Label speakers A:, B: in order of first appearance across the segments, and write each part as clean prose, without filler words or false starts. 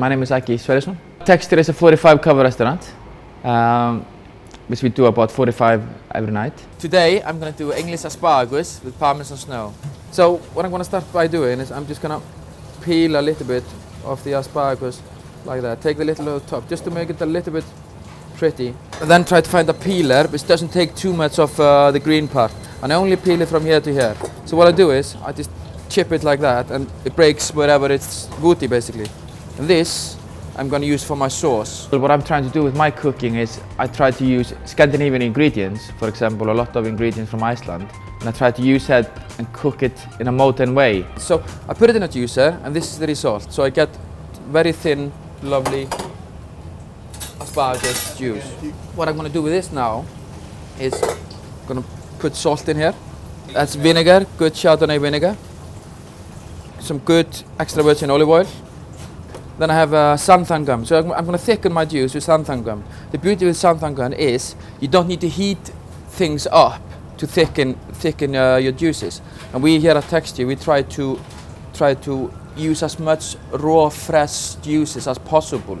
A: my name is Aki Sverrisson. Texture is a 45 cover restaurant, which we do about 45 every night. Today I'm going to do English asparagus with Parmesan snow. So what I'm going to start by doing is I'm just going to peel a little bit of the asparagus like that. Take the little top just to make it a little bit pretty. And then try to find a peeler which doesn't take too much of the green part. And I only peel it from here to here. So what I do is I just chip it like that and it breaks wherever it's woody basically. And this I'm going to use for my sauce. What I'm trying to do with my cooking is I try to use Scandinavian ingredients, for example a lot of ingredients from Iceland, and I try to use that and cook it in a modern way. So I put it in a juicer and this is the result. So I get very thin, lovely asparagus juice. What I'm going to do with this now is I'm going to put salt in here. That's vinegar, good Chardonnay vinegar. Some good extra virgin olive oil. Then I have xanthan gum. So I'm going to thicken my juice with xanthan gum. The beauty with xanthan gum is you don't need to heat things up to thicken your juices. And we here at Texture we try to use as much raw, fresh juices as possible.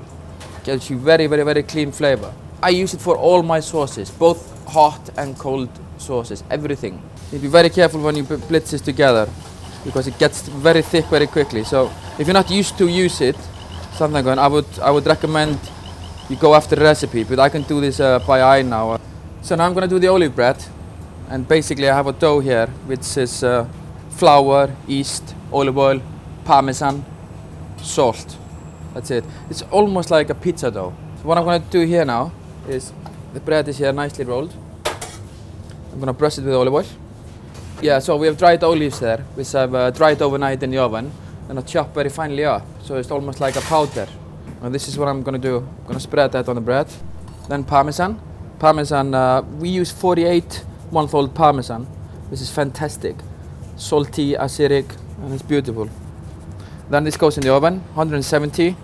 A: Gives you very clean flavor. I use it for all my sauces, both hot and cold sauces, everything. You be very careful when you blitz this together because it gets very thick very quickly. So if you're not used to use it, something going, I would recommend you go after the recipe, but I can do this by eye now. So now I'm going to do the olive bread, and basically I have a dough here which is flour, yeast, olive oil, parmesan, salt. That's it. It's almost like a pizza dough. So what I'm going to do here now is the bread is here nicely rolled. I'm going to brush it with olive oil. Yeah, so we have dried olives there, which I've dried overnight in the oven. And I chop very finely up, so it's almost like a powder. And this is what I'm going to do. I'm going to spread that on the bread. Then parmesan. Parmesan, we use 48-month-old parmesan. This is fantastic. Salty, acidic, and it's beautiful. Then this goes in the oven, 170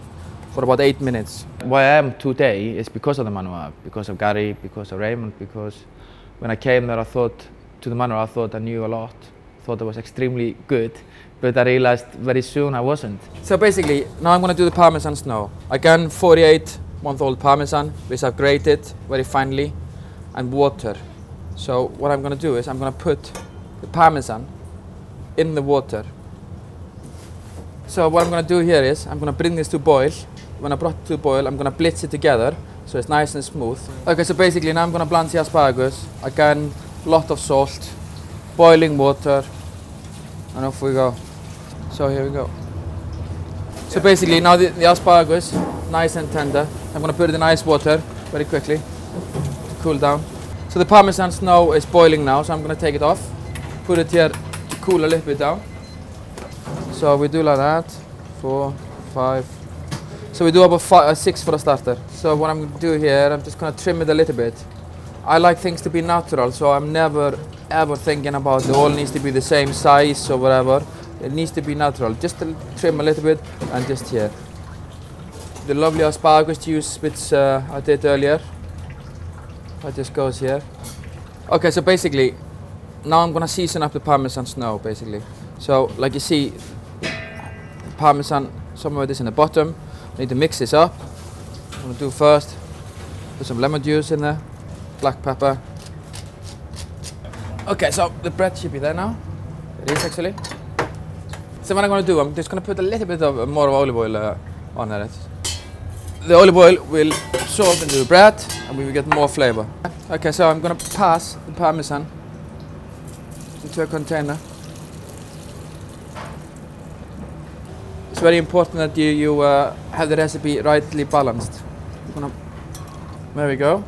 A: for about 8 minutes. Why I am today is because of the manual, because of Gary, because of Raymond, because when I came there I thought I knew a lot. Thought I was extremely good. But I realized very soon I wasn't. So basically, now I'm going to do the Parmesan snow. Again, 48-month-old Parmesan, which I've grated very finely, and water. So what I'm going to do is I'm going to put the Parmesan in the water. So what I'm going to do here is I'm going to bring this to boil. When I brought it to boil, I'm going to blitz it together so it's nice and smooth. Okay, so basically now I'm going to blanch the asparagus. Again, a lot of salt, boiling water, and off we go. So here we go. So basically now the asparagus, nice and tender. I'm going to put it in ice water very quickly to cool down. So the Parmesan snow is boiling now, so I'm going to take it off. Put it here to cool a little bit down. So we do like that, 4, 5. So we do about 6 for a starter. So what I'm going to do here, I'm just going to trim it a little bit. I like things to be natural, so I'm never ever thinking about it all needs to be the same size or whatever. It needs to be natural. Just to trim a little bit and just here. The lovely asparagus juice which I did earlier. That just goes here. Okay, so basically now I'm gonna season up the Parmesan snow basically. So like you see, the Parmesan, some of it is in the bottom. I need to mix this up. I'm gonna do first, put some lemon juice in there, black pepper. Okay, so the bread should be there now. It is actually. So what I'm going to do, I'm just going to put a little bit of more olive oil on it. The olive oil will absorb into the bread and we will get more flavor. Okay, so I'm going to pass the Parmesan into a container. It's very important that you have the recipe rightly balanced. There we go.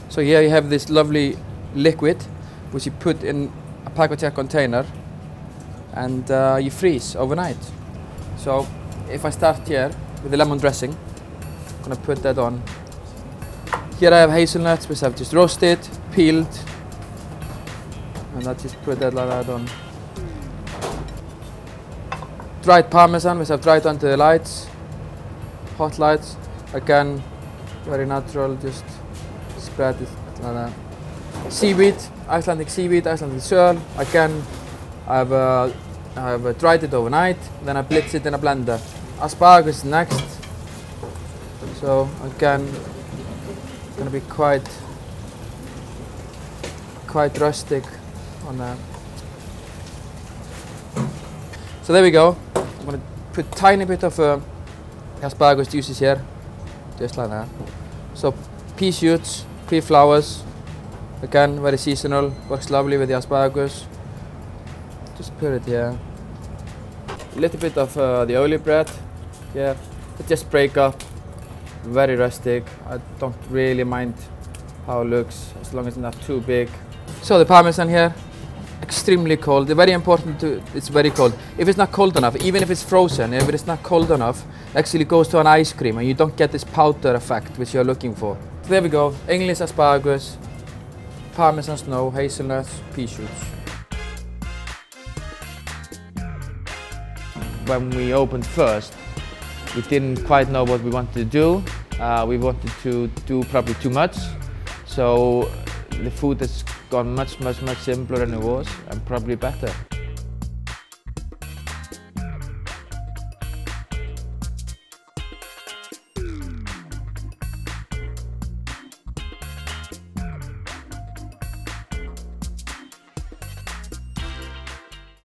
A: So here you have this lovely liquid which you put in a pack-o-tech container and you freeze overnight. So if I start here with the lemon dressing, I'm going to put that on. Here I have hazelnuts which I've just roasted, peeled, and I just put that like that on. Dried Parmesan which I've dried onto the lights, hot lights, again very natural, just spread it like that. Seaweed, Icelandic seaweed, Icelandic swirl. Again, I've dried it overnight, then I blitz it in a blender. Asparagus next. So again, gonna be quite rustic on that. So there we go. I'm gonna put tiny bit of asparagus juices here, just like that. So pea shoots, pea flowers, again very seasonal, works lovely with the asparagus. Just put it here. A little bit of the olive bread here, just break up. Very rustic. I don't really mind how it looks as long as it's not too big. So the parmesan here, extremely cold. They're very important to, it's very cold. If it's not cold enough, even if it's frozen, if it's not cold enough, it actually goes to an ice cream and you don't get this powder effect which you're looking for. So there we go, English asparagus, parmesan snow, hazelnuts, pea shoots. When we opened first, we didn't quite know what we wanted to do. We wanted to do probably too much. So the food has gone much simpler than it was and probably better.